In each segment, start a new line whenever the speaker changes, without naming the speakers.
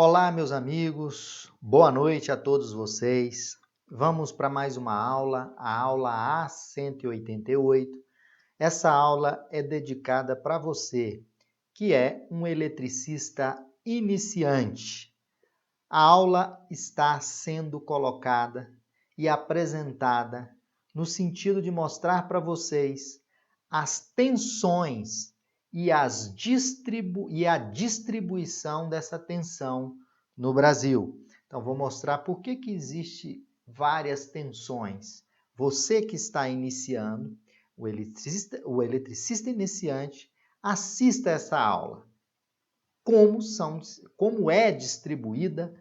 Olá, meus amigos, boa noite a todos vocês. Vamos para mais uma aula, a aula A188. Essa aula é dedicada para você, que é um eletricista iniciante. A aula está sendo colocada e apresentada no sentido de mostrar para vocês as tensões e a distribuição dessa tensão no Brasil. Então, vou mostrar por que existe várias tensões. Você que está iniciando, o eletricista iniciante, assista essa aula. Como é distribuída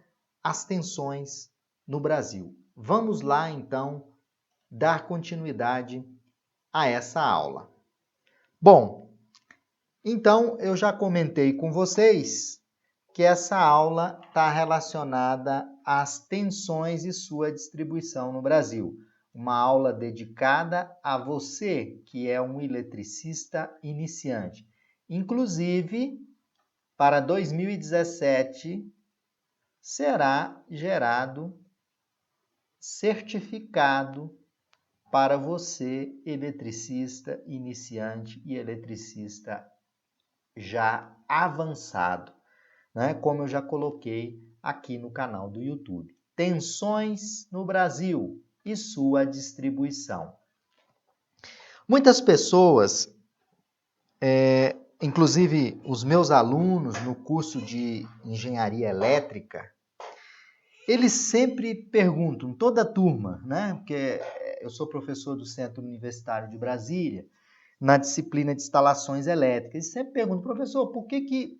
as tensões no Brasil. Vamos lá, então, dar continuidade a essa aula. Bom, então eu já comentei com vocês que essa aula está relacionada às tensões e sua distribuição no Brasil. Uma aula dedicada a você, que é um eletricista iniciante. Inclusive, para 2017, será gerado certificado para você, eletricista iniciante e eletricista já avançado, né? Como eu já coloquei aqui no canal do YouTube. Tensões no Brasil e sua distribuição. Muitas pessoas, inclusive os meus alunos no curso de engenharia elétrica, eles sempre perguntam, toda a turma, né? Porque eu sou professor do Centro Universitário de Brasília, na disciplina de instalações elétricas. Eles sempre perguntam, professor, por que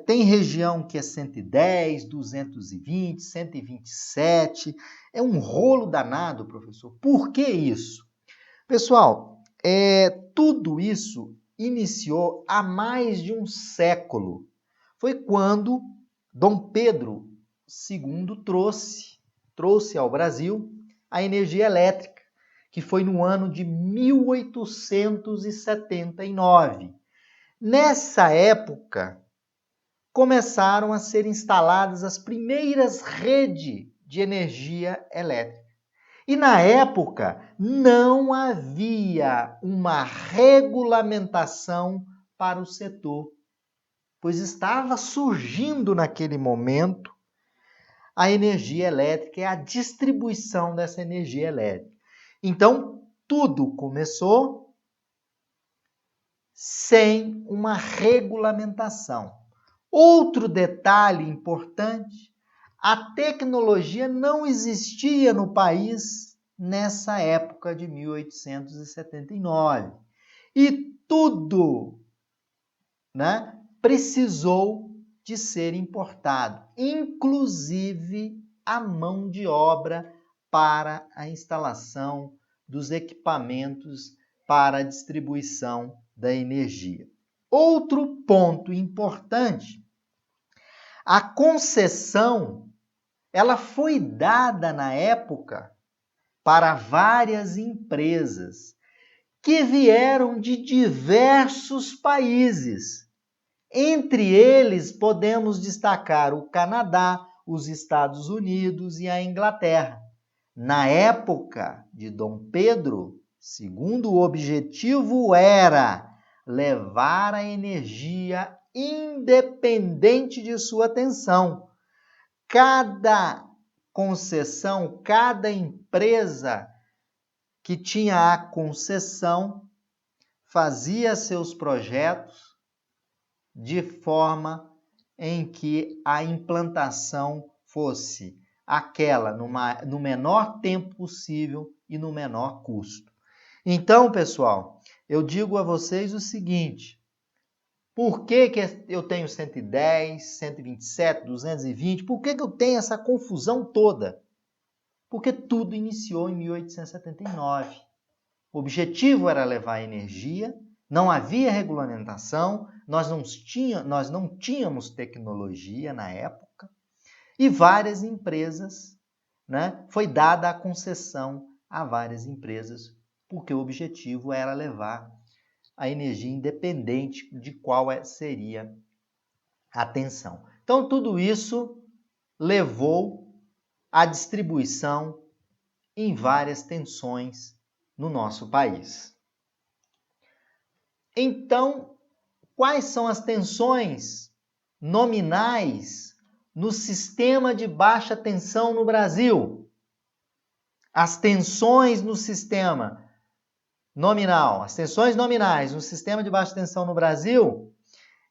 tem região que é 110, 220, 127? É um rolo danado, professor. Por que isso? Pessoal, tudo isso iniciou há mais de um século. Foi quando Dom Pedro II trouxe ao Brasil a energia elétrica, que foi no ano de 1879. Nessa época, começaram a ser instaladas as primeiras redes de energia elétrica. E na época, não havia uma regulamentação para o setor, pois estava surgindo naquele momento a energia elétrica e a distribuição dessa energia elétrica. Então, tudo começou sem uma regulamentação. Outro detalhe importante, a tecnologia não existia no país nessa época de 1879. E tudo, né, precisou de ser importado, inclusive a mão de obra para a instalação dos equipamentos para a distribuição da energia. Outro ponto importante, a concessão, ela foi dada na época para várias empresas que vieram de diversos países. Entre eles, podemos destacar o Canadá, os Estados Unidos e a Inglaterra. Na época de Dom Pedro II, o objetivo era levar a energia independente de sua tensão. Cada concessão, cada empresa que tinha a concessão fazia seus projetos de forma em que a implantação fosse aquela no menor tempo possível e no menor custo. Então, pessoal, eu digo a vocês o seguinte, por que eu tenho 110, 127, 220? Por que eu tenho essa confusão toda? Porque tudo iniciou em 1879. O objetivo era levar energia, não havia regulamentação, nós não tínhamos tecnologia na época, e várias empresas, né, foi dada a concessão a várias empresas, porque o objetivo era levar a energia independente de qual seria a tensão. Então, tudo isso levou à distribuição em várias tensões no nosso país. Então, quais são as tensões nominais no sistema de baixa tensão no Brasil? As tensões no sistema nominal, as tensões nominais no sistema de baixa tensão no Brasil,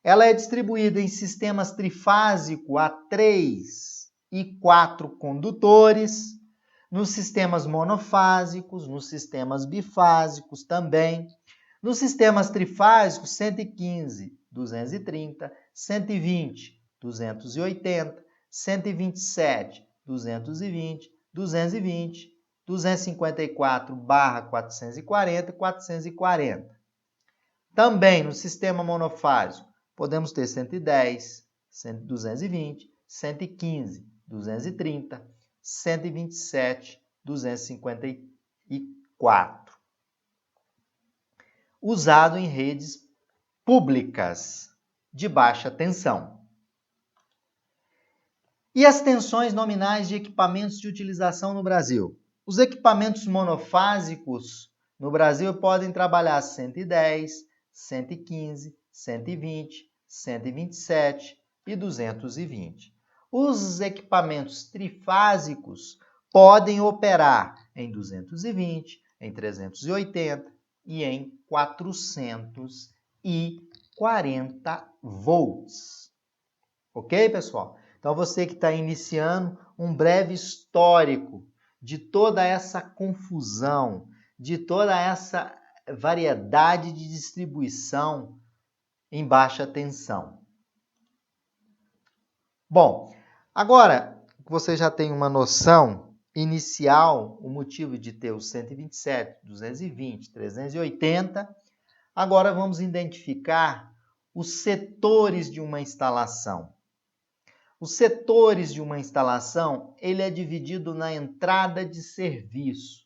ela é distribuída em sistemas trifásico a 3 e 4 condutores, nos sistemas monofásicos, nos sistemas bifásicos também. Nos sistemas trifásicos, 115, 230, 120, 280, 127, 220, 220, 254/440 e 440. Também no sistema monofásico, podemos ter 110, 220, 115, 230, 127, 254. Usado em redes públicas de baixa tensão. E as tensões nominais de equipamentos de utilização no Brasil? Os equipamentos monofásicos no Brasil podem trabalhar 110, 115, 120, 127 e 220. Os equipamentos trifásicos podem operar em 220, em 380 e em 440 volts. Ok, pessoal? Então, você que está iniciando, um breve histórico de toda essa confusão, de toda essa variedade de distribuição em baixa tensão. Bom, agora que você já tem uma noção inicial, o motivo de ter os 127, 220, 380, agora vamos identificar os setores de uma instalação. Os setores de uma instalação, ele é dividido na entrada de serviço.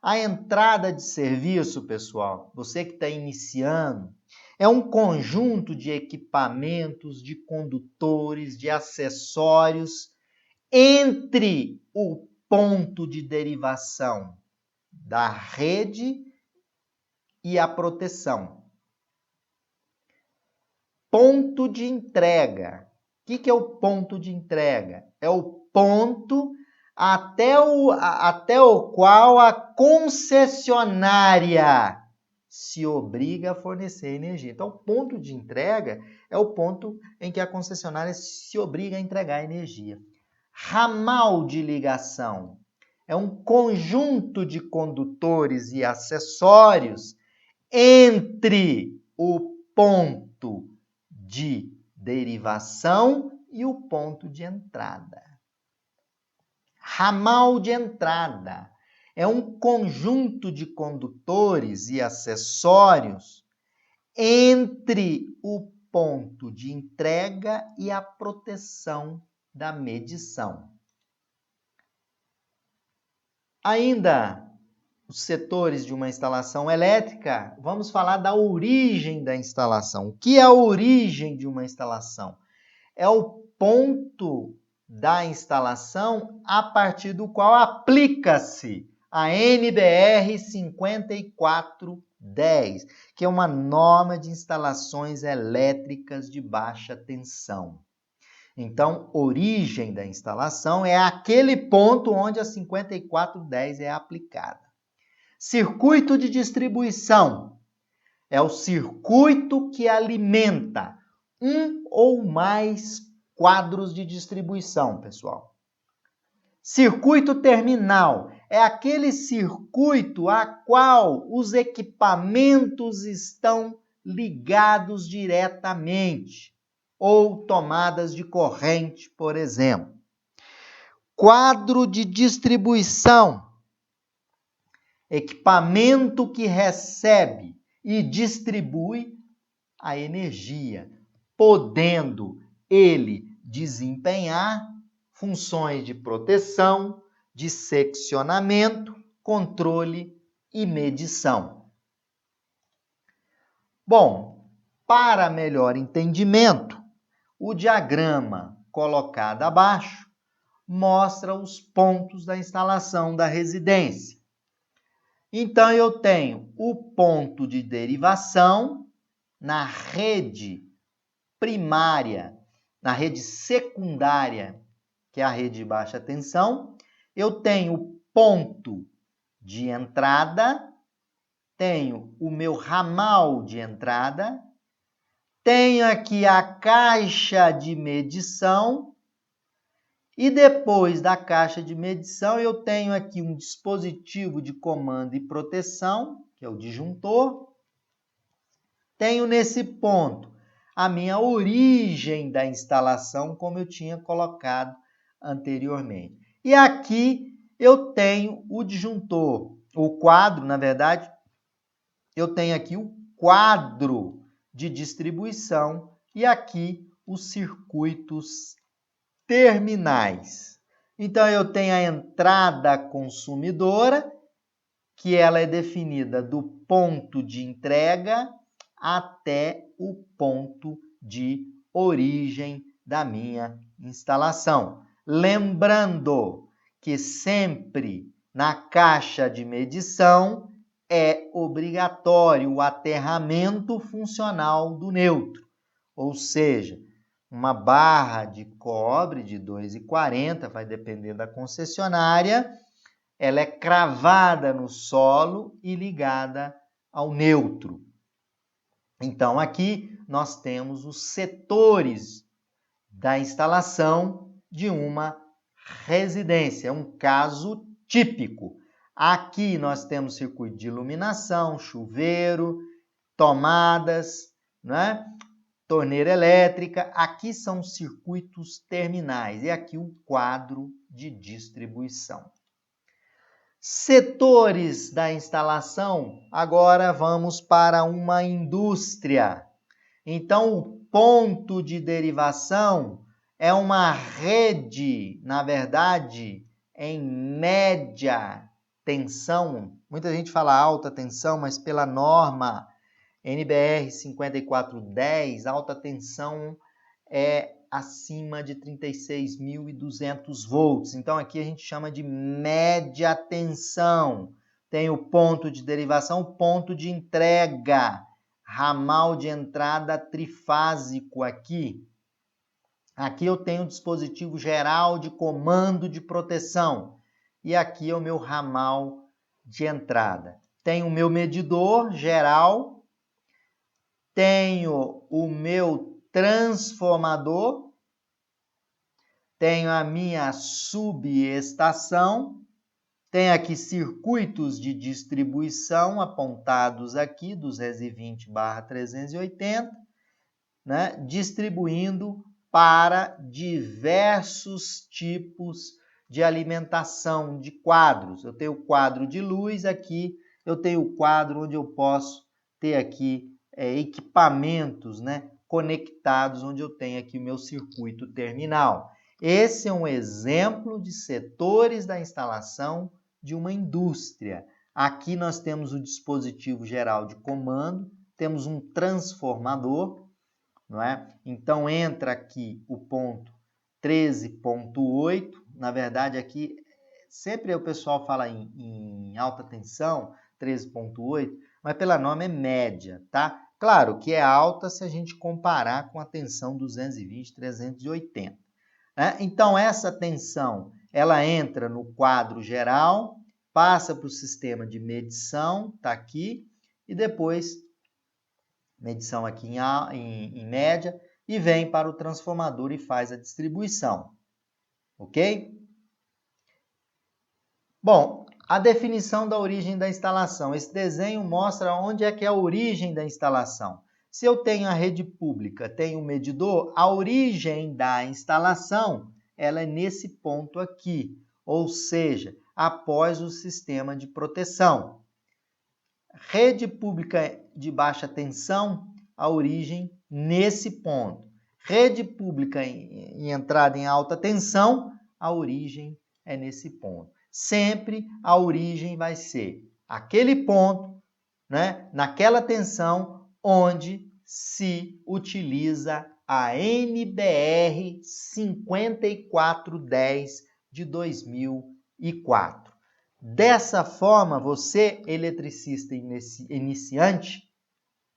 A entrada de serviço, pessoal, você que está iniciando, é um conjunto de equipamentos, de condutores, de acessórios entre o ponto de derivação da rede e a proteção. Ponto de entrega. O que é o ponto de entrega? É o ponto até o qual a concessionária se obriga a fornecer energia. Então, o ponto de entrega é o ponto em que a concessionária se obriga a entregar energia. Ramal de ligação é um conjunto de condutores e acessórios entre o ponto de derivação e o ponto de entrada. Ramal de entrada é um conjunto de condutores e acessórios entre o ponto de entrega e a proteção da medição. Ainda os setores de uma instalação elétrica, vamos falar da origem da instalação. O que é a origem de uma instalação? É o ponto da instalação a partir do qual aplica-se a NBR 5410, que é uma norma de instalações elétricas de baixa tensão. Então, origem da instalação é aquele ponto onde a 5410 é aplicada. Circuito de distribuição é o circuito que alimenta um ou mais quadros de distribuição, pessoal. Circuito terminal é aquele circuito a qual os equipamentos estão ligados diretamente, ou tomadas de corrente, por exemplo. Quadro de distribuição, equipamento que recebe e distribui a energia, podendo ele desempenhar funções de proteção, de seccionamento, controle e medição. Bom, para melhor entendimento, o diagrama colocada abaixo mostra os pontos da instalação da residência. Então, eu tenho o ponto de derivação na rede primária, na rede secundária, que é a rede de baixa tensão. Eu tenho o ponto de entrada, tenho o meu ramal de entrada, tenho aqui a caixa de medição e depois da caixa de medição eu tenho aqui um dispositivo de comando e proteção, que é o disjuntor. Tenho nesse ponto a minha origem da instalação, como eu tinha colocado anteriormente. E aqui eu tenho o disjuntor, o quadro, na verdade, eu tenho aqui o quadro de distribuição e aqui os circuitos terminais. Então, eu tenho a entrada consumidora, que ela é definida do ponto de entrega até o ponto de origem da minha instalação. Lembrando que sempre na caixa de medição é obrigatório o aterramento funcional do neutro, ou seja, uma barra de cobre de 2,40, vai depender da concessionária, ela é cravada no solo e ligada ao neutro. Então, aqui nós temos os setores da instalação de uma residência, um caso típico. Aqui nós temos circuito de iluminação, chuveiro, tomadas, né? Torneira elétrica. Aqui são os circuitos terminais e aqui o quadro de distribuição. Setores da instalação, agora vamos para uma indústria. Então, o ponto de derivação é uma rede, na verdade, em média tensão. Muita gente fala alta tensão, mas pela norma NBR 5410, alta tensão é acima de 36.200 volts. Então, aqui a gente chama de média tensão. Tem o ponto de derivação, o ponto de entrega, ramal de entrada trifásico aqui. Aqui eu tenho o dispositivo geral de comando de proteção. E aqui é o meu ramal de entrada. Tenho o meu medidor geral, tenho o meu transformador, tenho a minha subestação, tenho aqui circuitos de distribuição apontados aqui, 220/380, né, distribuindo para diversos tipos de alimentação de quadros. Eu tenho o quadro de luz aqui, eu tenho o quadro onde eu posso ter aqui equipamentos, né, conectados, onde eu tenho aqui o meu circuito terminal. Esse é um exemplo de setores da instalação de uma indústria. Aqui nós temos o dispositivo geral de comando, temos um transformador, não é? Então, entra aqui o ponto 13.8, na verdade aqui, sempre o pessoal fala em alta tensão, 13.8, mas pela norma é média, tá? Claro que é alta se a gente comparar com a tensão 220, 380. Né? Então, essa tensão, ela entra no quadro geral, passa para o sistema de medição, tá aqui, e depois medição aqui em média, e vem para o transformador e faz a distribuição. Ok? Bom, a definição da origem da instalação. Esse desenho mostra onde é que é a origem da instalação. Se eu tenho a rede pública, tenho um medidor, a origem da instalação ela é nesse ponto aqui, ou seja, após o sistema de proteção. Rede pública de baixa tensão, a origem nesse ponto. Rede pública em entrada em alta tensão, a origem é nesse ponto. Sempre a origem vai ser aquele ponto, né, naquela tensão onde se utiliza a NBR 5410 de 2004. Dessa forma, você, eletricista iniciante,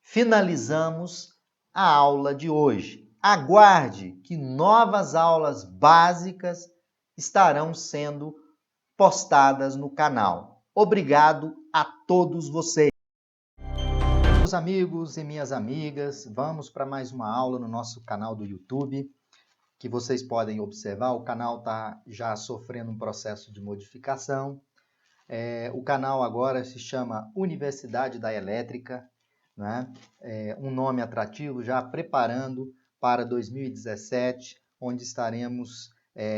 finalizamos a aula de hoje. Aguarde que novas aulas básicas estarão sendo postadas no canal. Obrigado a todos vocês. Meus amigos e minhas amigas, vamos para mais uma aula no nosso canal do YouTube, que vocês podem observar, o canal está já sofrendo um processo de modificação. O canal agora se chama Universidade da Elétrica, né? Um nome atrativo, já preparando para 2017, onde estaremos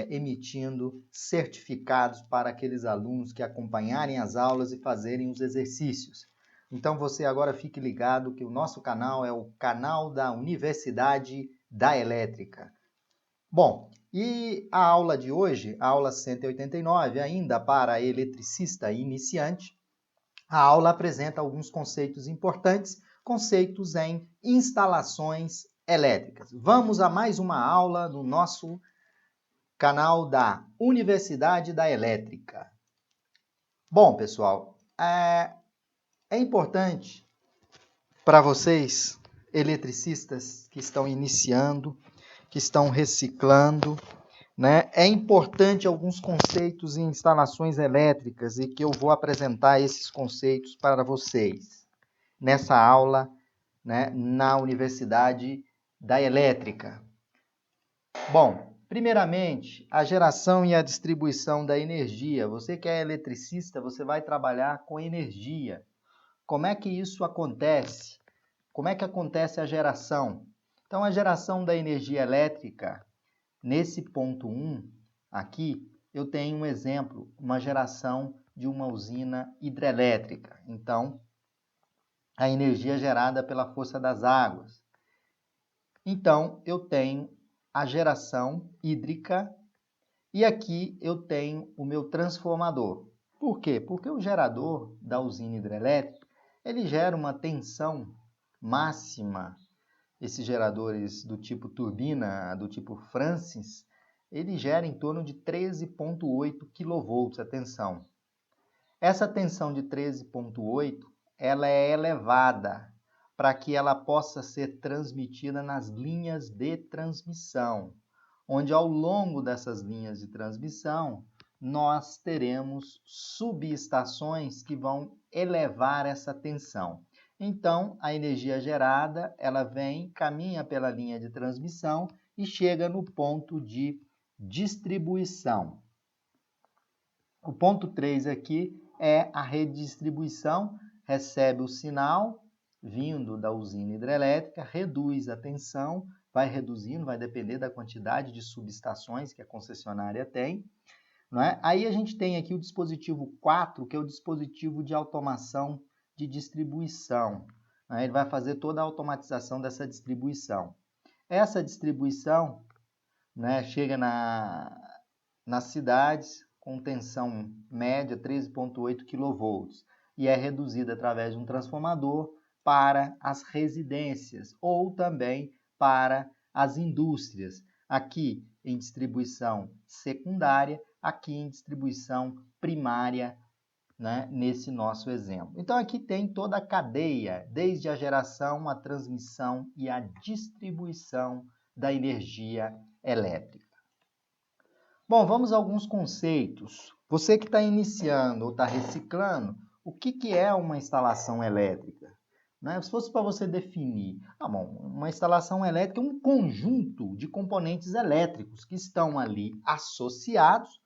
emitindo certificados para aqueles alunos que acompanharem as aulas e fazerem os exercícios. Então você agora fique ligado que o nosso canal é o canal da Universidade da Elétrica. Bom, e a aula de hoje, a aula 189, ainda para eletricista iniciante, a aula apresenta alguns conceitos importantes, conceitos em instalações elétricas. Vamos a mais uma aula no nosso canal da Universidade da Elétrica. Bom, pessoal, é importante para vocês, eletricistas que estão iniciando, que estão reciclando, né? É importante alguns conceitos em instalações elétricas e que eu vou apresentar esses conceitos para vocês nessa aula, né, na Universidade da Elétrica. Bom, primeiramente, a geração e a distribuição da energia. Você que é eletricista, você vai trabalhar com energia. Como é que isso acontece? Como é que acontece a geração? Então, a geração da energia elétrica, nesse ponto 1, aqui, eu tenho um exemplo, uma geração de uma usina hidrelétrica. Então, a energia gerada pela força das águas. Então, eu tenho a geração hídrica e aqui eu tenho o meu transformador. Por quê? Porque o gerador da usina hidrelétrica, ele gera uma tensão máxima. Esses geradores do tipo turbina, do tipo Francis, ele gera em torno de 13,8 kV, atenção. Essa tensão de 13,8, ela é elevada para que ela possa ser transmitida nas linhas de transmissão, onde ao longo dessas linhas de transmissão, nós teremos subestações que vão elevar essa tensão. Então, a energia gerada, ela vem, caminha pela linha de transmissão e chega no ponto de distribuição. O ponto 3 aqui é a rede de distribuição, recebe o sinal vindo da usina hidrelétrica, reduz a tensão, vai reduzindo, vai depender da quantidade de subestações que a concessionária tem. Não é? Aí a gente tem aqui o dispositivo 4, que é o dispositivo de automação de distribuição. Né? Ele vai fazer toda a automatização dessa distribuição. Essa distribuição, né, chega nas cidades com tensão média 13,8 kV e é reduzida através de um transformador para as residências ou também para as indústrias. Aqui em distribuição secundária, aqui em distribuição primária, né, nesse nosso exemplo. Então, aqui tem toda a cadeia, desde a geração, a transmissão e a distribuição da energia elétrica. Bom, vamos a alguns conceitos. Você que está iniciando ou está reciclando, o que é uma instalação elétrica? Né? Se fosse para você definir, uma instalação elétrica é um conjunto de componentes elétricos que estão ali associados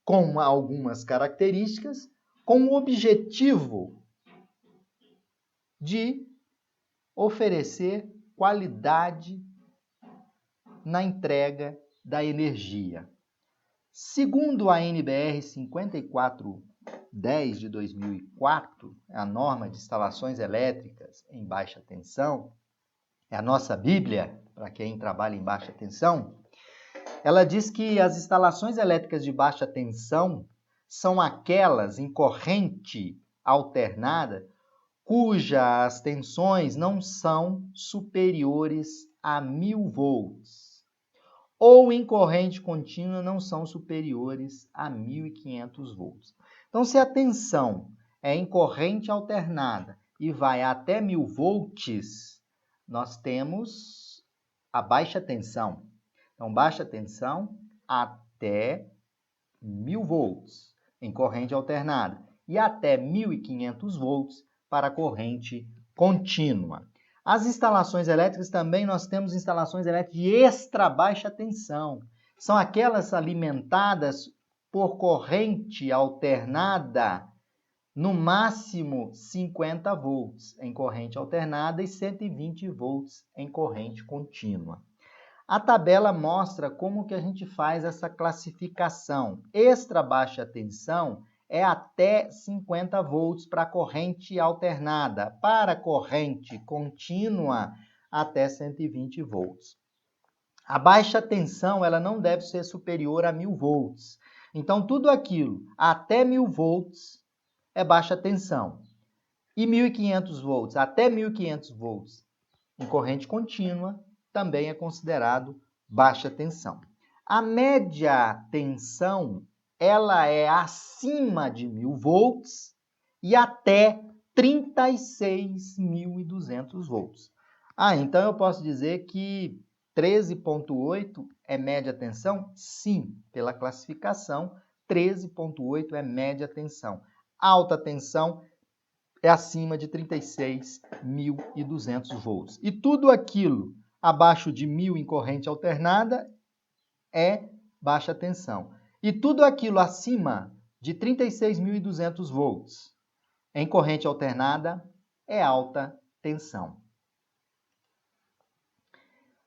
com algumas características, com o objetivo de oferecer qualidade na entrega da energia. Segundo a NBR 5410 de 2004, a norma de instalações elétricas em baixa tensão, é a nossa Bíblia, para quem trabalha em baixa tensão, ela diz que as instalações elétricas de baixa tensão são aquelas em corrente alternada cujas tensões não são superiores a 1000 volts, ou em corrente contínua não são superiores a 1500 volts. Então, se a tensão é em corrente alternada e vai até 1000 volts, nós temos a baixa tensão. Então, baixa tensão até 1000 volts em corrente alternada e até 1500 volts para corrente contínua. As instalações elétricas também nós temos instalações elétricas de extra baixa tensão. São aquelas alimentadas por corrente alternada, no máximo 50 volts em corrente alternada e 120 volts em corrente contínua. A tabela mostra como que a gente faz essa classificação. Extra baixa tensão é até 50 volts para corrente alternada. Para corrente contínua, até 120 volts. A baixa tensão ela não deve ser superior a 1000 volts. Então, tudo aquilo até 1000 volts é baixa tensão. E 1500 volts, até 1500 volts em corrente contínua, também é considerado baixa tensão. A média tensão, ela é acima de 1000 volts e até 36.200 volts. Então eu posso dizer que 13.8 é média tensão? Sim, pela classificação, 13.8 é média tensão. Alta tensão é acima de 36.200 volts. E tudo aquilo abaixo de 1000 em corrente alternada é baixa tensão. E tudo aquilo acima de 36.200 volts em corrente alternada é alta tensão.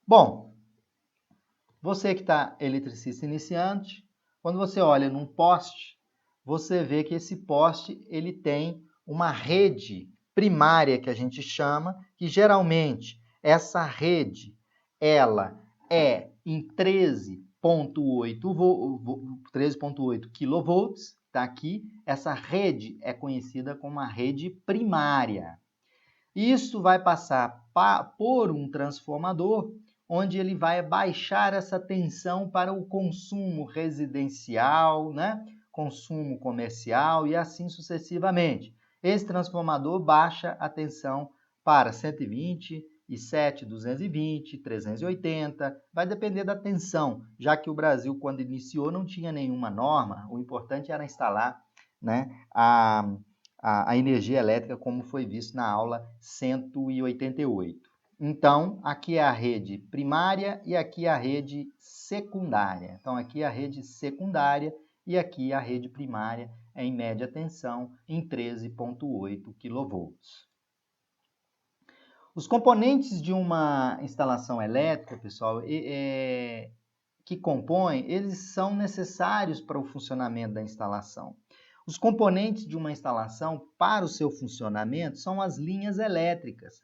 Bom, você que está eletricista iniciante, quando você olha num poste, você vê que esse poste ele tem uma rede primária que a gente chama, que geralmente essa rede ela é em 13.8 kV, tá aqui. Essa rede é conhecida como a rede primária. Isso vai passar por um transformador, onde ele vai baixar essa tensão para o consumo residencial, né? Consumo comercial e assim sucessivamente. Esse transformador baixa a tensão para 120, 220, 380, vai depender da tensão, já que o Brasil, quando iniciou, não tinha nenhuma norma, o importante era instalar, né, a energia elétrica, como foi visto na aula 188. Então, aqui é a rede primária e aqui é a rede secundária. Então, aqui é a rede secundária e aqui a rede primária é em média tensão em 13.8 kV. Os componentes de uma instalação elétrica, pessoal, que compõem, eles são necessários para o funcionamento da instalação. Os componentes de uma instalação para o seu funcionamento são as linhas elétricas,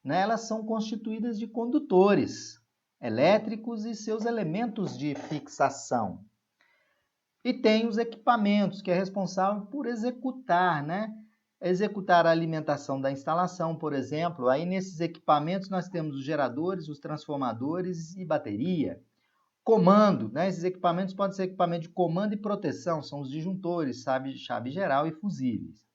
né? Elas são constituídas de condutores elétricos e seus elementos de fixação. E tem os equipamentos, que é responsável por executar, né? Executar a alimentação da instalação, por exemplo. Aí nesses equipamentos nós temos os geradores, os transformadores e bateria. Comando, né? Esses equipamentos podem ser equipamentos de comando e proteção, são os disjuntores, chave geral e fusíveis.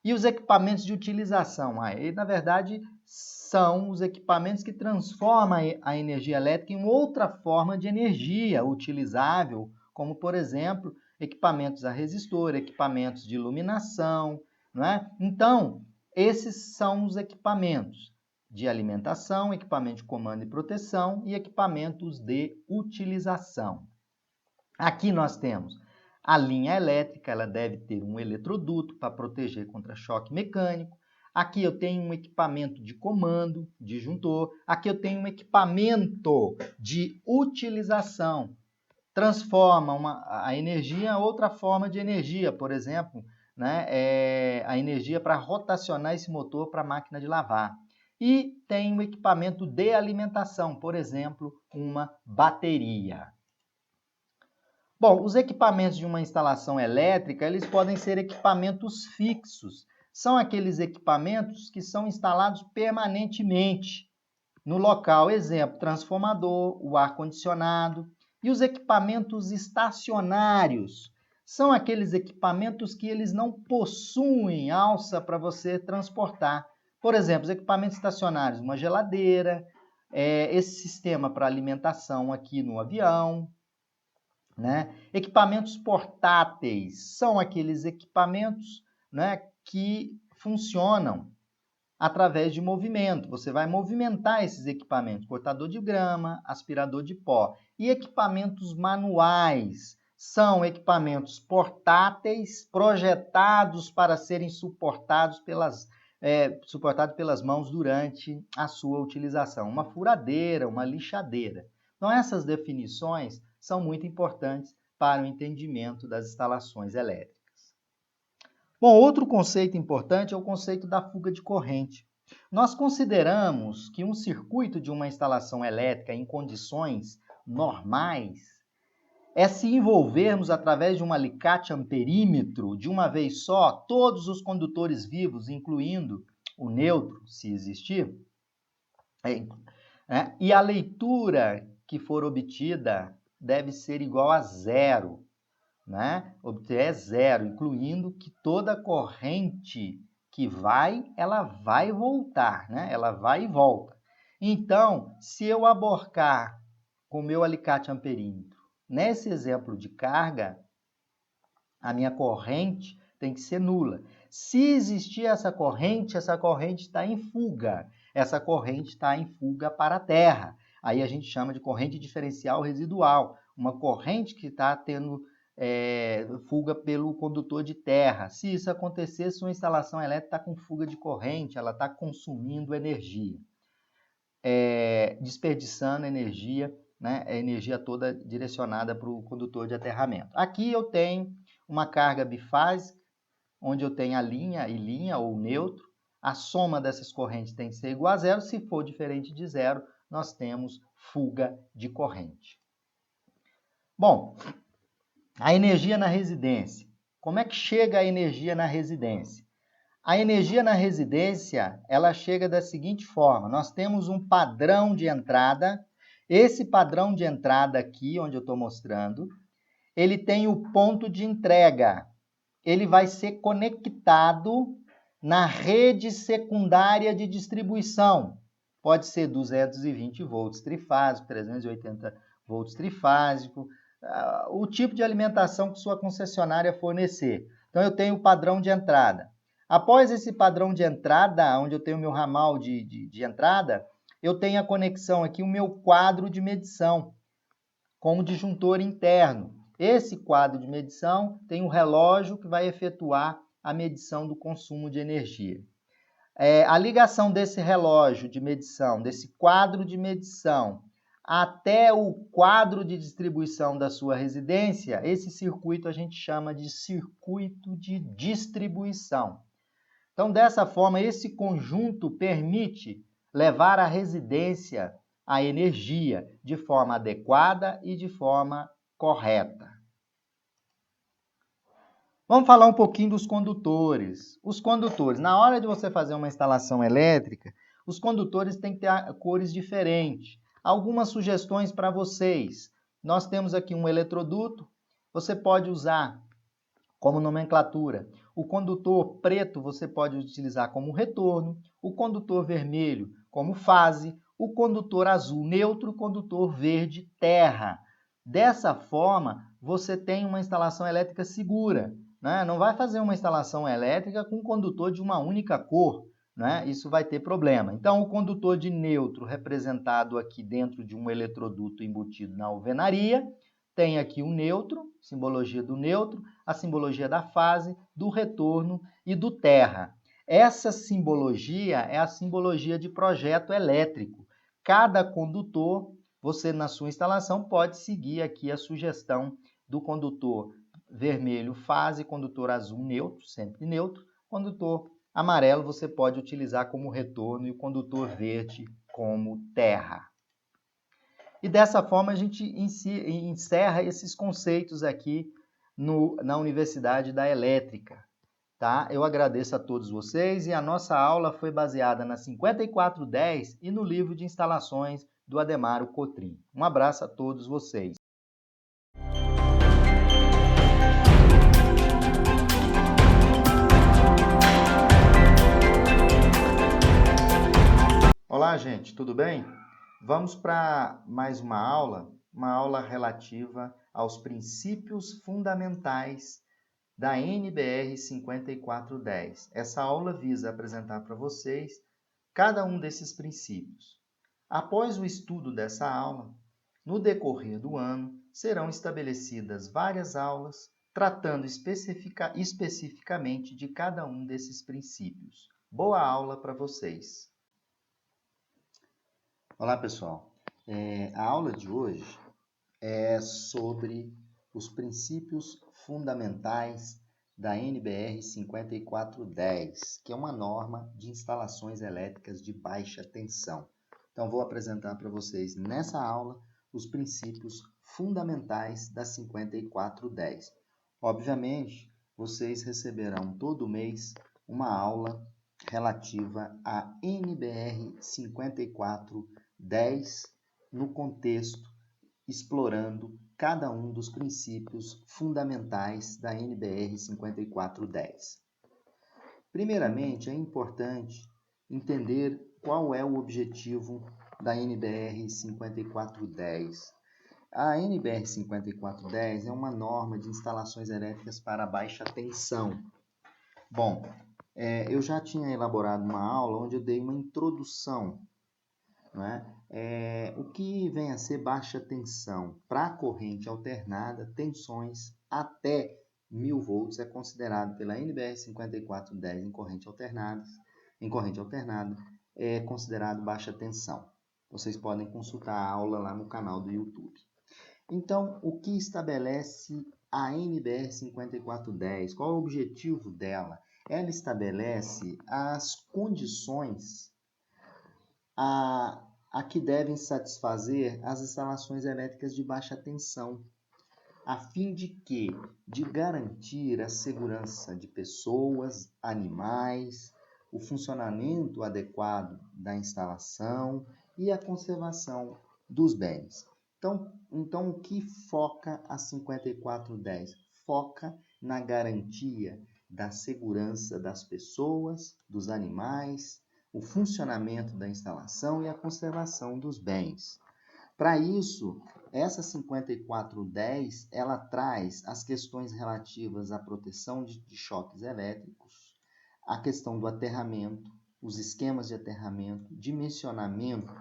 E os equipamentos de utilização, aí na verdade são os equipamentos que transformam a energia elétrica em outra forma de energia utilizável, como por exemplo, equipamentos a resistor, equipamentos de iluminação, não é? Então, esses são os equipamentos de alimentação, equipamento de comando e proteção e equipamentos de utilização. Aqui nós temos a linha elétrica, ela deve ter um eletroduto para proteger contra choque mecânico. Aqui eu tenho um equipamento de comando, disjuntor. Aqui eu tenho um equipamento de utilização. Transforma a energia em outra forma de energia, por exemplo, né, a energia para rotacionar esse motor para a máquina de lavar. E tem um equipamento de alimentação, por exemplo, uma bateria. Bom, os equipamentos de uma instalação elétrica, eles podem ser equipamentos fixos. São aqueles equipamentos que são instalados permanentemente. no local, exemplo, transformador, o ar-condicionado e os equipamentos estacionários. São aqueles equipamentos que eles não possuem alça para você transportar. Por exemplo, os equipamentos estacionários, uma geladeira, esse sistema para alimentação aqui no avião, né? Equipamentos portáteis são aqueles equipamentos, né, que funcionam através de movimento. Você vai movimentar esses equipamentos, cortador de grama, aspirador de pó. E equipamentos manuais são equipamentos portáteis, projetados para serem suportados pelas mãos durante a sua utilização. Uma furadeira, uma lixadeira. Então, essas definições são muito importantes para o entendimento das instalações elétricas. Bom, outro conceito importante é o conceito da fuga de corrente. Nós consideramos que um circuito de uma instalação elétrica em condições normais é se envolvermos através de um alicate amperímetro, de uma vez só, todos os condutores vivos, incluindo o neutro, se existir, e a leitura que for obtida deve ser igual a zero, né? Obter zero, incluindo que toda corrente que vai, ela vai voltar, né? Ela vai e volta. Então, se eu aborcar com o meu alicate amperímetro, nesse exemplo de carga, a minha corrente tem que ser nula. Se existir essa corrente está em fuga. Essa corrente está em fuga para a terra. Aí a gente chama de corrente diferencial residual. Uma corrente que está tendo fuga pelo condutor de terra. Se isso acontecer, sua instalação elétrica está com fuga de corrente, ela está consumindo energia, desperdiçando energia, né? A energia toda direcionada para o condutor de aterramento. Aqui eu tenho uma carga bifásica, onde eu tenho a linha e linha ou neutro. A soma dessas correntes tem que ser igual a zero. Se for diferente de zero, nós temos fuga de corrente. Bom, a energia na residência. Como é que chega a energia na residência? A energia na residência, ela chega da seguinte forma. Nós temos um padrão de entrada. Esse padrão de entrada aqui, onde eu estou mostrando, ele tem o ponto de entrega. Ele vai ser conectado na rede secundária de distribuição. Pode ser 220 volts trifásico, 380 volts trifásico, o tipo de alimentação que sua concessionária fornecer. Então, eu tenho o padrão de entrada. Após esse padrão de entrada, onde eu tenho o meu ramal de entrada, eu tenho a conexão aqui, o meu quadro de medição, com o disjuntor interno. Esse quadro de medição tem um relógio que vai efetuar a medição do consumo de energia. A ligação desse relógio de medição, desse quadro de medição, até o quadro de distribuição da sua residência, esse circuito a gente chama de circuito de distribuição. Então, dessa forma, esse conjunto permite levar à residência a energia de forma adequada e de forma correta. Vamos falar um pouquinho dos condutores. Os condutores, na hora de você fazer uma instalação elétrica, os condutores têm que ter cores diferentes. Algumas sugestões para vocês. Nós temos aqui um eletroduto, você pode usar como nomenclatura. O condutor preto você pode utilizar como retorno, o condutor vermelho como fase, o condutor azul neutro, o condutor verde terra. Dessa forma, você tem uma instalação elétrica segura, né? Não vai fazer uma instalação elétrica com condutor de uma única cor, né? Isso vai ter problema. Então, o condutor de neutro, representado aqui dentro de um eletroduto embutido na alvenaria, tem aqui o neutro, simbologia do neutro, a simbologia da fase, do retorno e do terra. Essa simbologia é a simbologia de projeto elétrico. Cada condutor, você na sua instalação pode seguir aqui a sugestão do condutor vermelho fase, condutor azul neutro, sempre neutro, condutor amarelo você pode utilizar como retorno e o condutor verde como terra. E dessa forma a gente encerra esses conceitos aqui na Universidade da Elétrica. tá? Eu agradeço a todos vocês e a nossa aula foi baseada na 5410 e no livro de instalações do Ademaro Cotrim. Um abraço a todos vocês. Olá, gente, tudo bem? Vamos para mais uma aula relativa aos princípios fundamentais da NBR 5410. Essa aula visa apresentar para vocês cada um desses princípios. Após o estudo dessa aula, no decorrer do ano, serão estabelecidas várias aulas tratando especificamente de cada um desses princípios. Boa aula para vocês! Olá, pessoal. A aula de hoje é sobre os princípios fundamentais da NBR 5410, que é uma norma de instalações elétricas de baixa tensão. Então, vou apresentar para vocês nessa aula os princípios fundamentais da 5410. Obviamente, vocês receberão todo mês uma aula relativa à NBR 5410 no contexto explorando cada um dos princípios fundamentais da NBR 5410. Primeiramente, é importante entender qual é o objetivo da NBR 5410. A NBR 5410 é uma norma de instalações elétricas para baixa tensão. Bom, eu já tinha elaborado uma aula onde eu dei uma introdução, né? O que vem a ser baixa tensão? Para a corrente alternada, tensões até 1000 volts é considerado pela NBR 5410 em corrente alternada, é considerado baixa tensão. Vocês podem consultar a aula lá no canal do YouTube. Então, o que estabelece a NBR 5410? Qual é o objetivo dela? Ela estabelece as condições a que devem satisfazer as instalações elétricas de baixa tensão, a fim de que? De garantir a segurança de pessoas, animais, o funcionamento adequado da instalação e a conservação dos bens. Então o que foca a 5410? Foca na garantia da segurança das pessoas, dos animais, o funcionamento da instalação e a conservação dos bens. Para isso, essa 5410, ela traz as questões relativas à proteção de choques elétricos, a questão do aterramento, os esquemas de aterramento, dimensionamento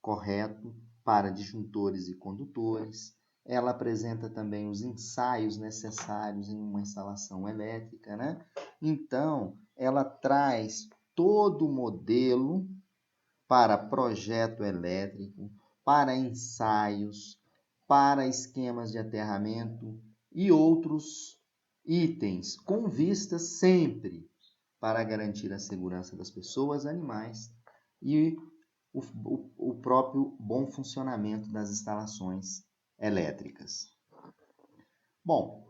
correto para disjuntores e condutores. Ela apresenta também os ensaios necessários em uma instalação elétrica, né? Então, ela traz todo o modelo para projeto elétrico, para ensaios, para esquemas de aterramento e outros itens, com vista sempre para garantir a segurança das pessoas, animais e o próprio bom funcionamento das instalações elétricas. Bom,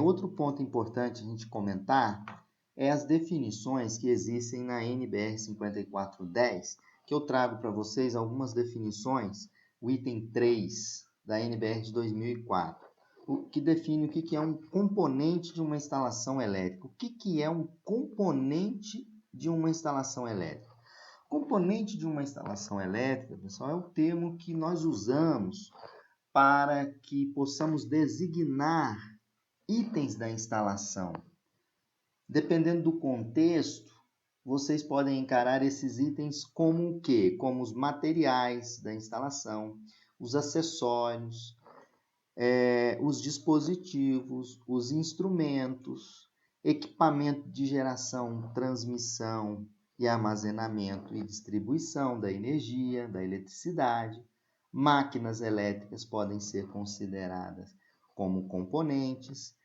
outro ponto importante a gente comentar é as definições que existem na NBR 5410, que eu trago para vocês algumas definições, o item 3 da NBR de 2004, que define o que é um componente de uma instalação elétrica. O que é um componente de uma instalação elétrica? Componente de uma instalação elétrica, pessoal, é o termo que nós usamos para que possamos designar itens da instalação. Dependendo do contexto, vocês podem encarar esses itens como o quê? Como os materiais da instalação, os acessórios, os dispositivos, os instrumentos, equipamento de geração, transmissão e armazenamento e distribuição da energia, da eletricidade. Máquinas elétricas podem ser consideradas como componentes.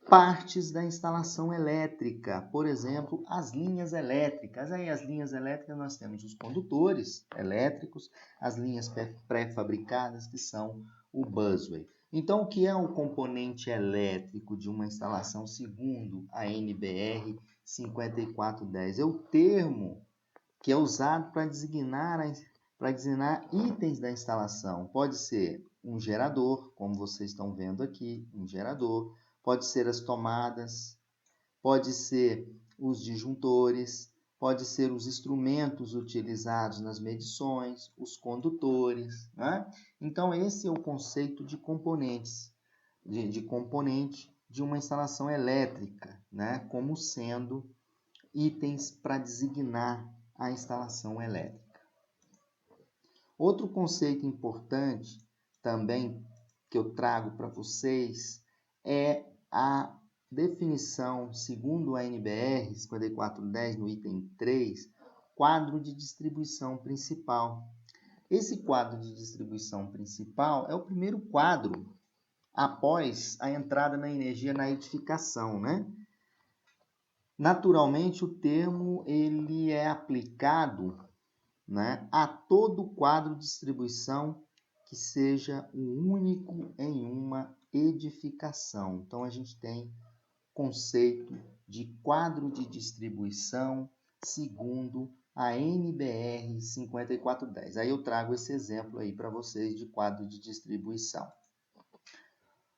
Partes da instalação elétrica, por exemplo, as linhas elétricas. Aí as linhas elétricas nós temos os condutores elétricos, as linhas pré-fabricadas, que são o busway. Então, o que é o componente elétrico de uma instalação segundo a NBR 5410? É o termo que é usado para designar itens da instalação. Pode ser um gerador, como vocês estão vendo aqui, um gerador. Pode ser as tomadas, pode ser os disjuntores, pode ser os instrumentos utilizados nas medições, os condutores, né? Então, esse é o conceito de componentes, de componente de uma instalação elétrica, né? Como sendo itens para designar a instalação elétrica. Outro conceito importante também que eu trago para vocês é a definição, segundo a NBR 5410, no item 3, quadro de distribuição principal. Esse quadro de distribuição principal é o primeiro quadro após a entrada na energia na edificação, né? Naturalmente, o termo ele é aplicado, né, a todo quadro de distribuição que seja o único em uma edificação. Então, a gente tem conceito de quadro de distribuição segundo a NBR 5410. Aí eu trago esse exemplo aí para vocês de quadro de distribuição.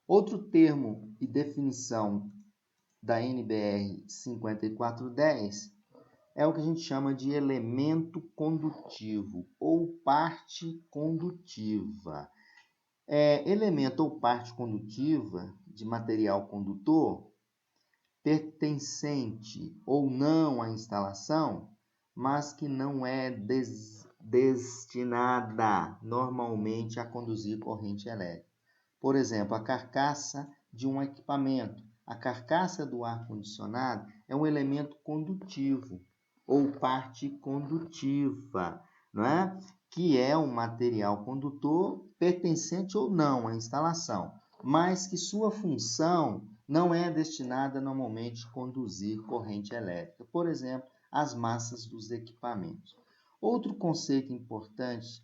Outro termo e definição da NBR 5410 é o que a gente chama de elemento condutivo ou parte condutiva. Elemento ou parte condutiva de material condutor pertencente ou não à instalação, mas que não é destinada normalmente a conduzir corrente elétrica. Por exemplo, a carcaça de um equipamento. A carcaça do ar-condicionado é um elemento condutivo ou parte condutiva, não é? Que é um material condutor pertencente ou não à instalação, mas que sua função não é destinada normalmente a conduzir corrente elétrica. Por exemplo, as massas dos equipamentos. Outro conceito importante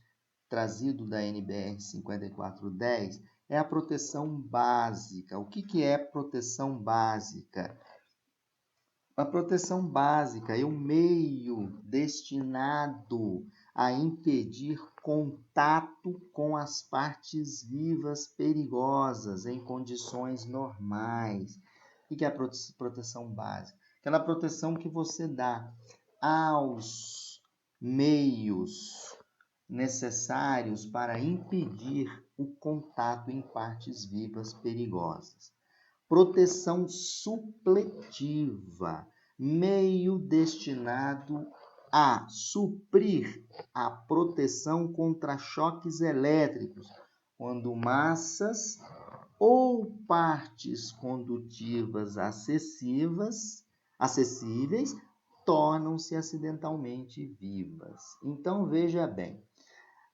trazido da NBR 5410 é a proteção básica. O que é proteção básica? A proteção básica é o meio destinado a impedir contato com as partes vivas perigosas em condições normais. O que é a proteção básica? Aquela proteção que você dá aos meios necessários para impedir o contato em partes vivas perigosas. Proteção supletiva, meio destinado a suprir a proteção contra choques elétricos, quando massas ou partes condutivas acessíveis tornam-se acidentalmente vivas. Então, veja bem,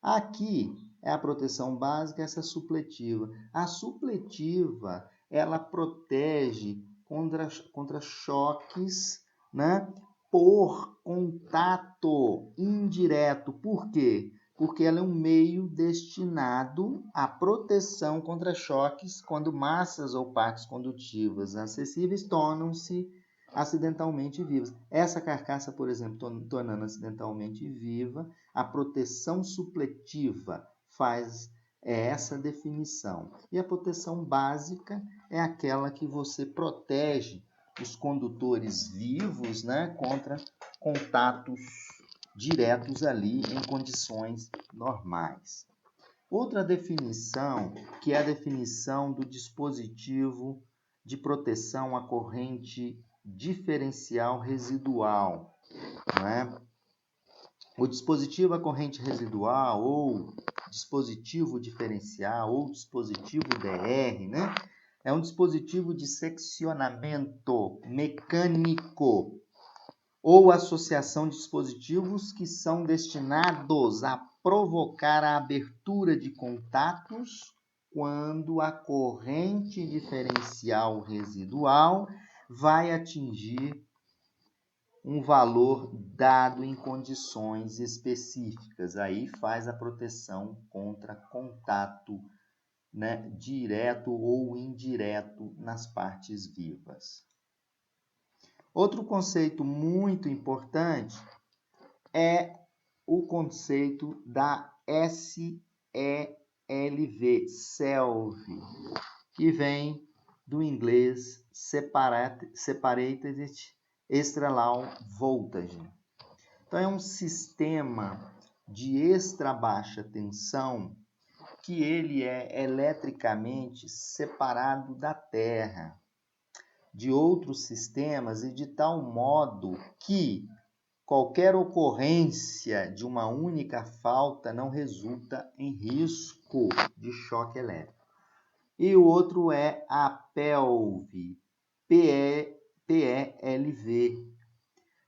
aqui é a proteção básica, essa supletiva. A supletiva, ela protege contra choques, né, por contato indireto. Por quê? Porque ela é um meio destinado à proteção contra choques quando massas ou partes condutivas acessíveis tornam-se acidentalmente vivas. Essa carcaça, por exemplo, tornando acidentalmente viva, a proteção supletiva faz essa definição. E a proteção básica é aquela que você protege os condutores vivos, né, contra contatos diretos ali em condições normais. Outra definição, que é a definição do dispositivo de proteção à corrente diferencial residual, não é? O dispositivo à corrente residual, ou dispositivo diferencial, ou dispositivo DR, né? É um dispositivo de seccionamento mecânico ou associação de dispositivos que são destinados a provocar a abertura de contatos quando a corrente diferencial residual vai atingir um valor dado em condições específicas. Aí faz a proteção contra contato né, direto ou indireto nas partes vivas. Outro conceito muito importante é o conceito da SELV, SELV, que vem do inglês Separated Extra Low Voltage. Então, é um sistema de extra baixa tensão que ele é eletricamente separado da Terra, de outros sistemas, e de tal modo que qualquer ocorrência de uma única falta não resulta em risco de choque elétrico. E o outro é a PELV, PELV,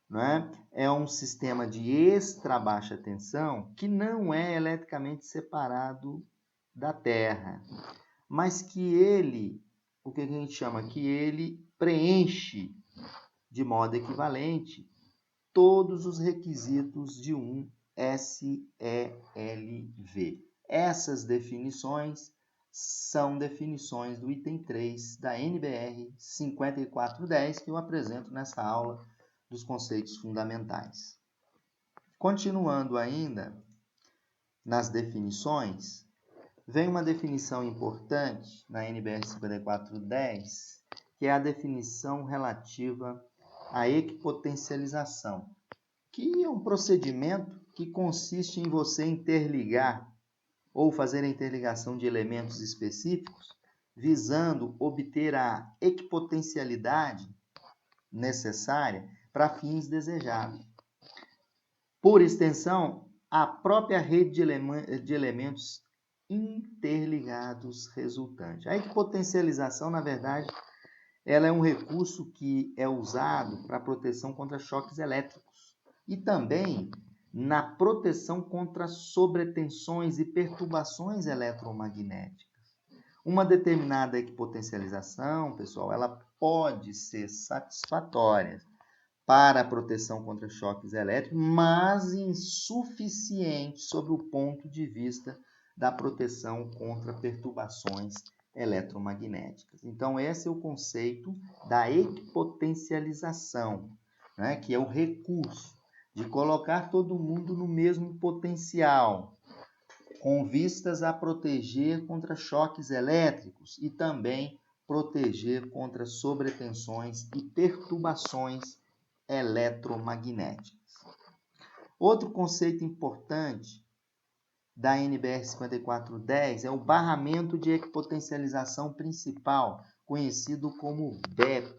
não é? É um sistema de extra baixa tensão que não é eletricamente separado da Terra, mas que ele, o que a gente chama, que ele preenche de modo equivalente todos os requisitos de um SELV. Essas definições são definições do item 3 da NBR 5410, que eu apresento nessa aula dos conceitos fundamentais. Continuando ainda nas definições, vem uma definição importante na NBR 5410, que é a definição relativa à equipotencialização, que é um procedimento que consiste em você interligar ou fazer a interligação de elementos específicos, visando obter a equipotencialidade necessária para fins desejados. Por extensão, a própria rede de elementos interligados resultante. A equipotencialização, na verdade, ela é um recurso que é usado para proteção contra choques elétricos e também na proteção contra sobretensões e perturbações eletromagnéticas. Uma determinada equipotencialização, pessoal, ela pode ser satisfatória para a proteção contra choques elétricos, mas insuficiente sob o ponto de vista da proteção contra perturbações eletromagnéticas. Então, esse é o conceito da equipotencialização, né, que é o recurso de colocar todo mundo no mesmo potencial, com vistas a proteger contra choques elétricos e também proteger contra sobretensões e perturbações eletromagnéticas. Outro conceito importante da NBR 5410 é o barramento de equipotencialização principal, conhecido como BEP.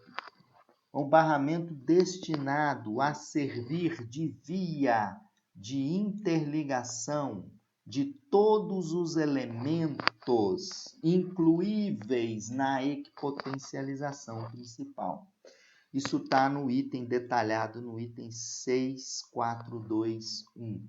Um barramento destinado a servir de via de interligação de todos os elementos incluíveis na equipotencialização principal. Isso está no item detalhado, no item 6421.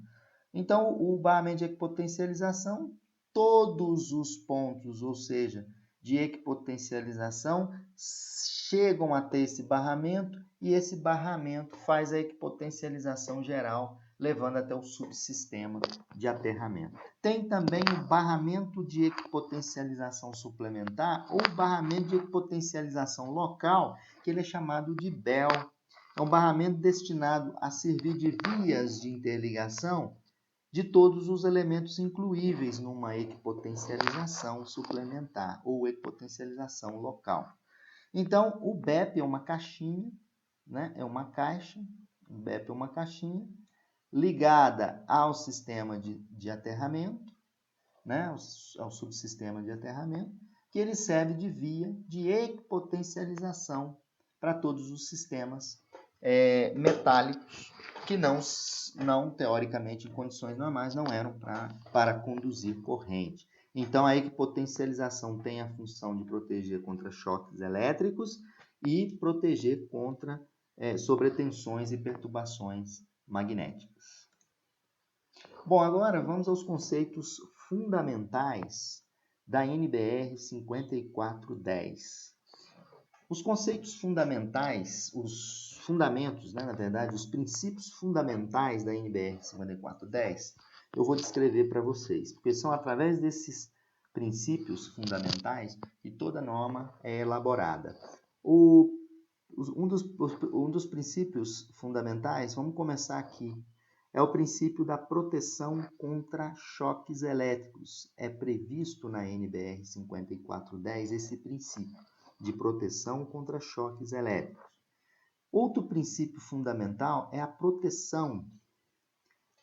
Então, o barramento de equipotencialização, todos os pontos, ou seja, de equipotencialização, chegam até esse barramento e esse barramento faz a equipotencialização geral, levando até o subsistema de aterramento. Tem também o barramento de equipotencialização suplementar ou barramento de equipotencialização local, que ele é chamado de BEL. É um barramento destinado a servir de vias de interligação de todos os elementos incluíveis numa equipotencialização suplementar ou equipotencialização local. Então, o BEP é uma caixinha, né? É uma caixa, o BEP é uma caixinha ligada ao sistema de aterramento, né? Ao subsistema de aterramento, que ele serve de via de equipotencialização para todos os sistemas metálicos que não teoricamente em condições normais não eram para conduzir corrente. Então a equipotencialização tem a função de proteger contra choques elétricos e proteger contra sobretensões e perturbações magnéticas. Bom, agora vamos aos conceitos fundamentais da NBR 5410. Os conceitos fundamentais, os fundamentos, né, na verdade, os princípios fundamentais da NBR 5410, eu vou descrever para vocês, porque são através desses princípios fundamentais que toda norma é elaborada. Um dos princípios fundamentais, vamos começar aqui, é o princípio da proteção contra choques elétricos. É previsto na NBR 5410 esse princípio de proteção contra choques elétricos. Outro princípio fundamental é a proteção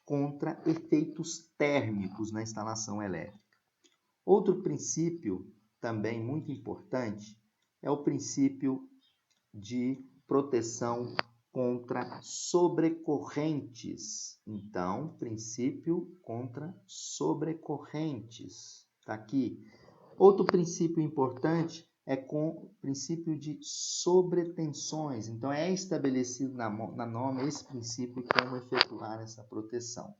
contra efeitos térmicos na instalação elétrica. Outro princípio também muito importante é o princípio de proteção contra sobrecorrentes. Então, princípio contra sobrecorrentes. Está aqui. Outro princípio importante é com o princípio de sobretensões. Então, é estabelecido na norma esse princípio e como efetuar essa proteção.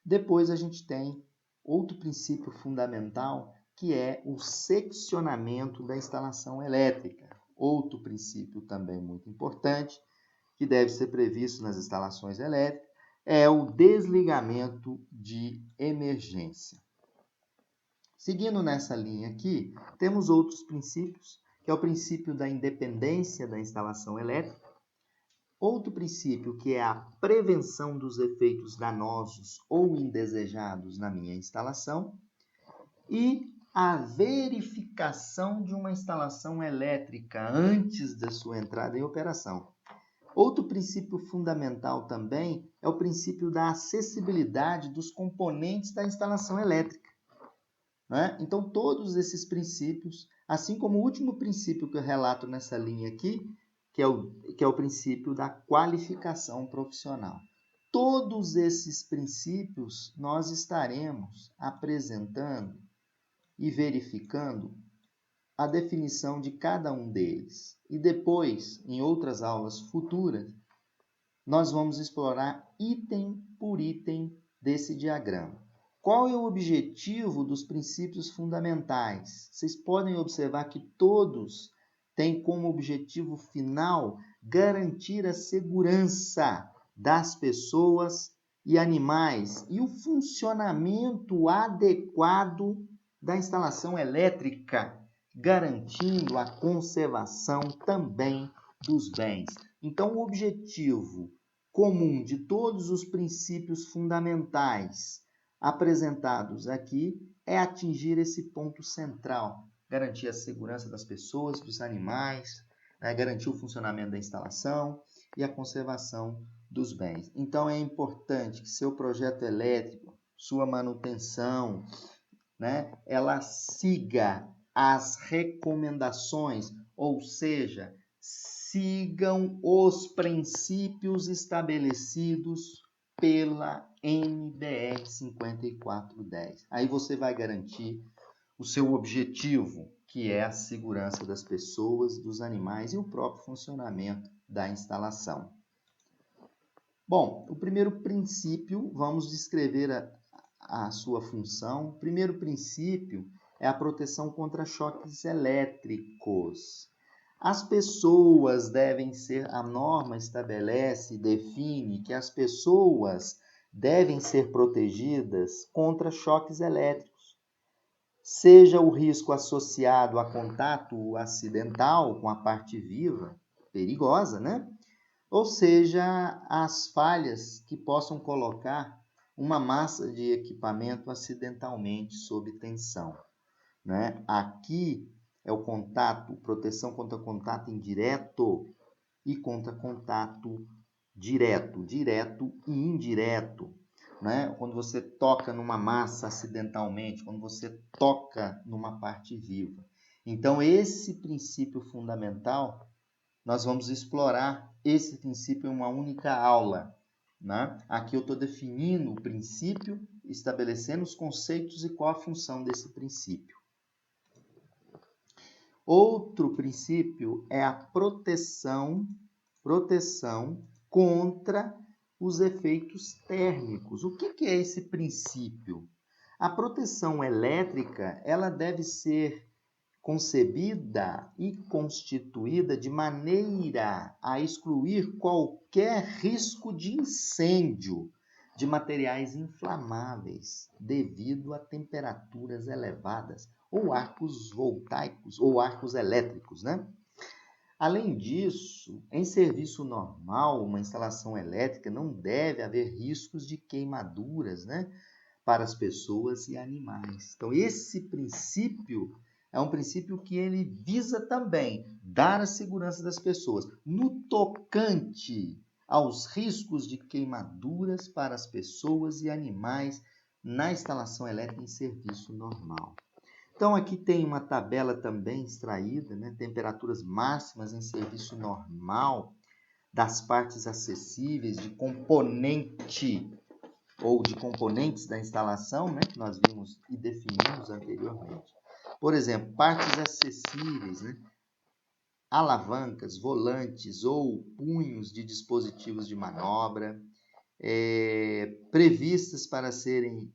Depois, a gente tem outro princípio fundamental, que é o seccionamento da instalação elétrica. Outro princípio também muito importante, que deve ser previsto nas instalações elétricas, é o desligamento de emergência. Seguindo nessa linha aqui, temos outros princípios, que é o princípio da independência da instalação elétrica. Outro princípio, que é a prevenção dos efeitos danosos ou indesejados na minha instalação. E a verificação de uma instalação elétrica antes da sua entrada em operação. Outro princípio fundamental também é o princípio da acessibilidade dos componentes da instalação elétrica. Né? Então, todos esses princípios, assim como o último princípio que eu relato nessa linha aqui, que é o princípio da qualificação profissional. Todos esses princípios nós estaremos apresentando e verificando a definição de cada um deles. E depois, em outras aulas futuras, nós vamos explorar item por item desse diagrama. Qual é o objetivo dos princípios fundamentais? Vocês podem observar que todos têm como objetivo final garantir a segurança das pessoas e animais e o funcionamento adequado da instalação elétrica, garantindo a conservação também dos bens. Então, o objetivo comum de todos os princípios fundamentais apresentados aqui é atingir esse ponto central, garantir a segurança das pessoas, dos animais, né, garantir o funcionamento da instalação e a conservação dos bens. Então, é importante que seu projeto elétrico, sua manutenção, né, ela siga as recomendações, ou seja, sigam os princípios estabelecidos pela NBR 5410. Aí você vai garantir o seu objetivo, que é a segurança das pessoas, dos animais e o próprio funcionamento da instalação. Bom, o primeiro princípio, vamos descrever a sua função. O primeiro princípio é a proteção contra choques elétricos. As pessoas devem ser, a norma estabelece, define que as pessoas devem ser protegidas contra choques elétricos. Seja o risco associado a contato acidental com a parte viva, perigosa, né? Ou seja, as falhas que possam colocar uma massa de equipamento acidentalmente sob tensão. Né? Aqui é o contato, proteção contra contato indireto e contra contato direto e indireto. Né? Quando você toca numa massa acidentalmente, quando você toca numa parte viva. Então, esse princípio fundamental, nós vamos explorar esse princípio em uma única aula. Né? Aqui eu estou definindo o princípio, estabelecendo os conceitos e qual a função desse princípio. Outro princípio é a proteção contra os efeitos térmicos. O que é esse princípio? A proteção elétrica, ela deve ser concebida e constituída de maneira a excluir qualquer risco de incêndio de materiais inflamáveis devido a temperaturas elevadas ou arcos voltaicos ou arcos elétricos, né? Além disso, em serviço normal, uma instalação elétrica não deve haver riscos de queimaduras, né, para as pessoas e animais. Então, esse princípio é um princípio que ele visa também dar a segurança das pessoas. No tocante aos riscos de queimaduras para as pessoas e animais na instalação elétrica em serviço normal. Então, aqui tem uma tabela também extraída, né? Temperaturas máximas em serviço normal das partes acessíveis de componente ou de componentes da instalação, né? Que nós vimos e definimos anteriormente. Por exemplo, partes acessíveis, né? Alavancas, volantes ou punhos de dispositivos de manobra, previstas para serem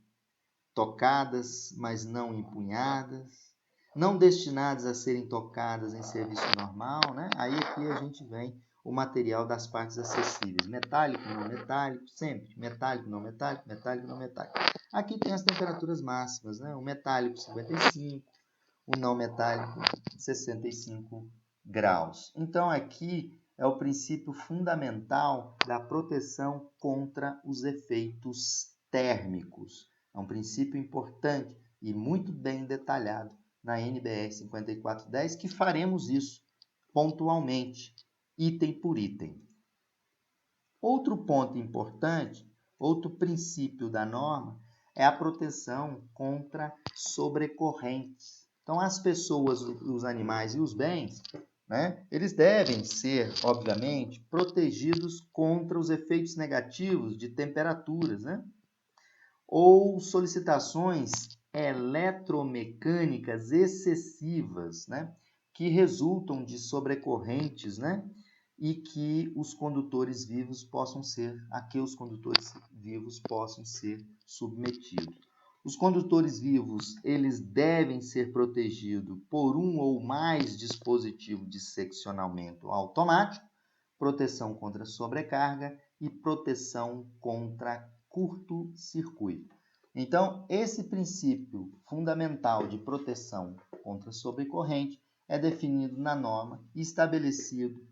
tocadas, mas não empunhadas, não destinadas a serem tocadas em serviço normal, né? Aí aqui a gente vem o material das partes acessíveis, metálico, não metálico, sempre, metálico, não metálico, metálico, não metálico. Aqui tem as temperaturas máximas, né? O metálico 55, o não metálico 65 graus. Então aqui é o princípio fundamental da proteção contra os efeitos térmicos. É um princípio importante e muito bem detalhado na NBR 5410, que faremos isso pontualmente, item por item. Outro ponto importante, outro princípio da norma, é a proteção contra sobrecorrentes. Então, as pessoas, os animais e os bens, né, eles devem ser, obviamente, protegidos contra os efeitos negativos de temperaturas, né? Ou solicitações eletromecânicas excessivas, né, que resultam de sobrecorrentes, né, e que os condutores vivos possam ser submetidos. Os condutores vivos, eles devem ser protegidos por um ou mais dispositivos de seccionamento automático, proteção contra sobrecarga e proteção contra curto-circuito. Então, esse princípio fundamental de proteção contra sobrecorrente é definido na norma e estabelecido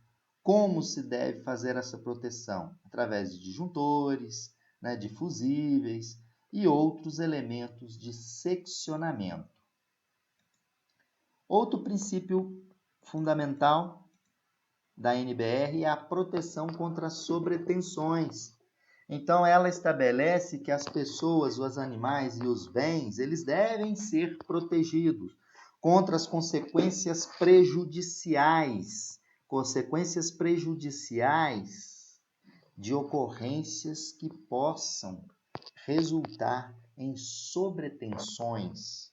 como se deve fazer essa proteção, através de disjuntores, né, de fusíveis e outros elementos de seccionamento. Outro princípio fundamental da NBR é a proteção contra sobretensões. Então, ela estabelece que as pessoas, os animais e os bens, eles devem ser protegidos contra as consequências prejudiciais de ocorrências que possam resultar em sobretensões,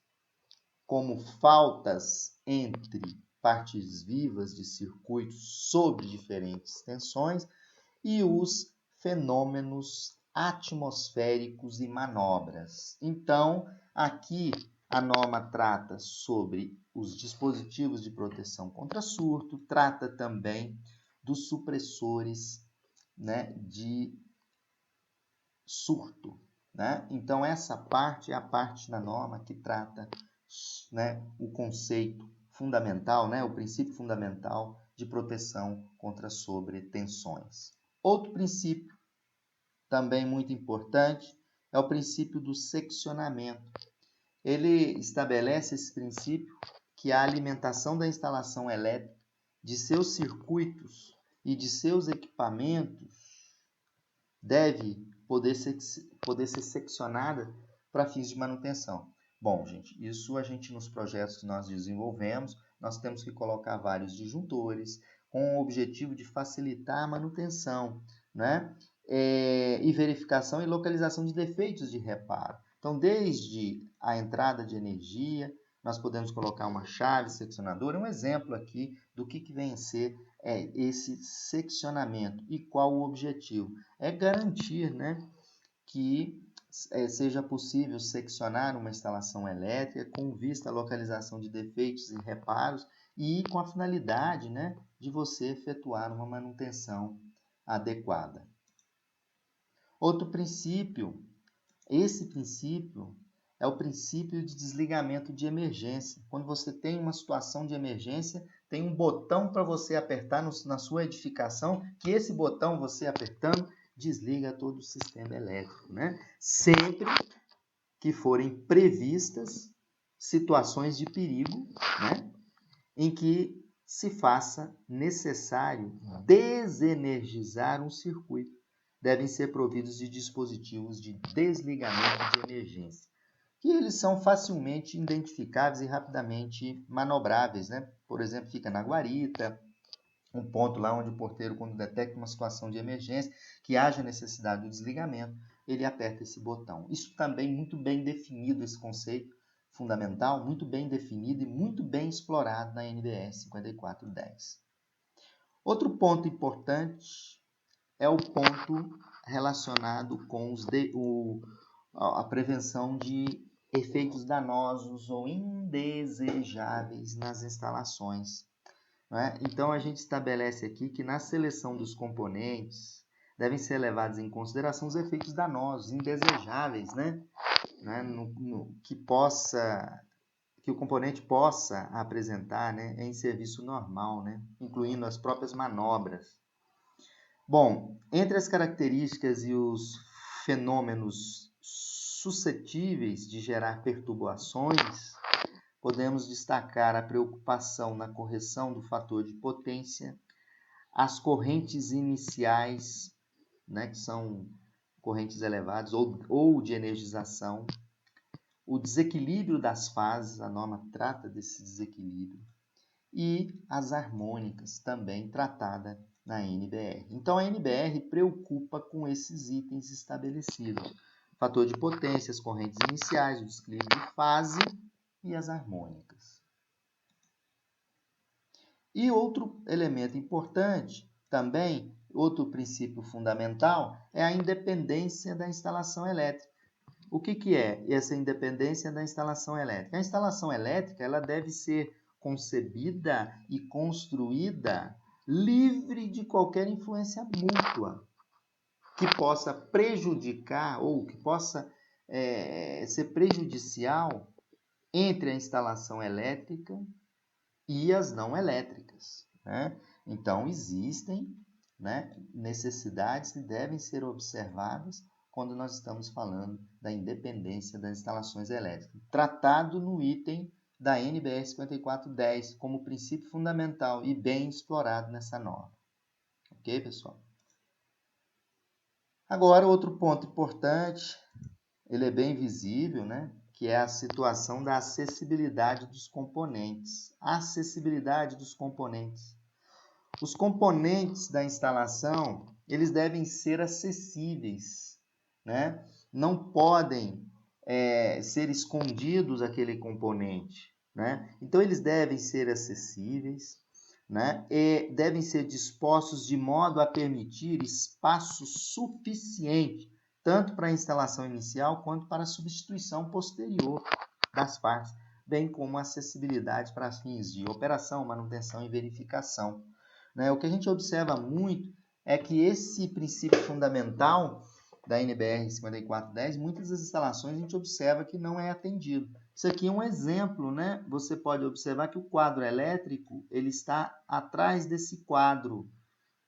como faltas entre partes vivas de circuitos sob diferentes tensões e os fenômenos atmosféricos e manobras. Então, aqui a norma trata sobre os dispositivos de proteção contra surto, trata também dos supressores, né, de surto, né? Então, essa parte é a parte da norma que trata, né, o conceito fundamental, né, o princípio fundamental de proteção contra sobretensões. Outro princípio, também muito importante, é o princípio do seccionamento. Ele estabelece esse princípio que a alimentação da instalação elétrica, de seus circuitos e de seus equipamentos deve poder ser seccionada para fins de manutenção. Bom, gente, isso a gente nos projetos que nós desenvolvemos, nós temos que colocar vários disjuntores com o objetivo de facilitar a manutenção, né? E verificação e localização de defeitos de reparo. Então, desde a entrada de energia, nós podemos colocar uma chave seccionadora, um exemplo aqui do que vem a ser esse seccionamento e qual o objetivo. É garantir, né, que seja possível seccionar uma instalação elétrica com vista à localização de defeitos e reparos e com a finalidade, né, de você efetuar uma manutenção adequada. Outro princípio, esse princípio é o princípio de desligamento de emergência. Quando você tem uma situação de emergência, tem um botão para você apertar na sua edificação, que esse botão, você apertando, desliga todo o sistema elétrico, né? Sempre que forem previstas situações de perigo, né, em que se faça necessário desenergizar um circuito. Devem ser providos de dispositivos de desligamento de emergência, que eles são facilmente identificáveis e rapidamente manobráveis, né? Por exemplo, fica na guarita, um ponto lá onde o porteiro, quando detecta uma situação de emergência, que haja necessidade do desligamento, ele aperta esse botão. Isso também muito bem definido, esse conceito fundamental, muito bem definido e muito bem explorado na NBR 5410. Outro ponto importante é o ponto relacionado com a prevenção de efeitos danosos ou indesejáveis nas instalações. Né? Então, a gente estabelece aqui que na seleção dos componentes devem ser levados em consideração os efeitos danosos, indesejáveis, né? Que o componente possa apresentar, né, em serviço normal, né, incluindo as próprias manobras. Bom, entre as características e os fenômenos suscetíveis de gerar perturbações, podemos destacar a preocupação na correção do fator de potência, as correntes iniciais, né, que são correntes elevadas ou de energização, o desequilíbrio das fases, a norma trata desse desequilíbrio, e as harmônicas, também tratada na NBR. Então, a NBR preocupa com esses itens estabelecidos: fator de potência, as correntes iniciais, o desequilíbrio de fase e as harmônicas. E outro elemento importante, também, outro princípio fundamental, é a independência da instalação elétrica. O que é essa independência da instalação elétrica? A instalação elétrica ela deve ser concebida e construída livre de qualquer influência mútua que possa prejudicar ou que possa ser prejudicial entre a instalação elétrica e as não elétricas, né? Então, existem, né, necessidades que devem ser observadas quando nós estamos falando da independência das instalações elétricas, tratado no item da NBR 5410 como princípio fundamental e bem explorado nessa norma. Ok, pessoal? Agora, outro ponto importante, ele é bem visível, né? Que é a situação da acessibilidade dos componentes. A acessibilidade dos componentes. Os componentes da instalação, eles devem ser acessíveis, né? Não podem ser escondidos aquele componente, né? Então, eles devem ser acessíveis, né? E devem ser dispostos de modo a permitir espaço suficiente tanto para a instalação inicial quanto para a substituição posterior das partes, bem como acessibilidade para fins de operação, manutenção e verificação. Né? O que a gente observa muito é que esse princípio fundamental da NBR 5410, muitas das instalações a gente observa que não é atendido. Isso aqui é um exemplo, né? Você pode observar que o quadro elétrico ele está atrás desse quadro,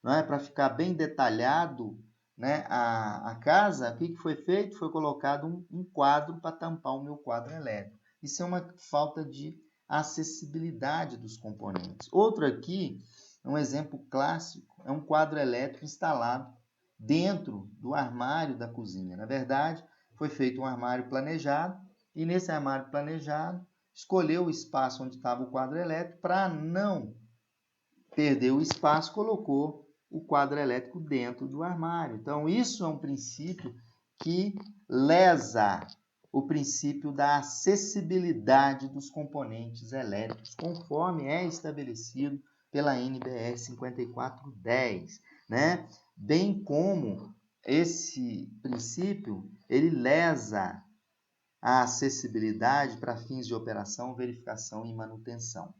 não é? Para ficar bem detalhado, né, a casa, o que foi feito? Foi colocado um quadro para tampar o meu quadro elétrico. Isso é uma falta de acessibilidade dos componentes. Outro aqui, um exemplo clássico, é um quadro elétrico instalado dentro do armário da cozinha. Na verdade, foi feito um armário planejado e nesse armário planejado escolheu o espaço onde estava o quadro elétrico para não perder o espaço, colocou o quadro elétrico dentro do armário. Então, isso é um princípio que lesa o princípio da acessibilidade dos componentes elétricos, conforme é estabelecido pela NBR 5410, né? Bem como esse princípio, ele lesa a acessibilidade para fins de operação, verificação e manutenção.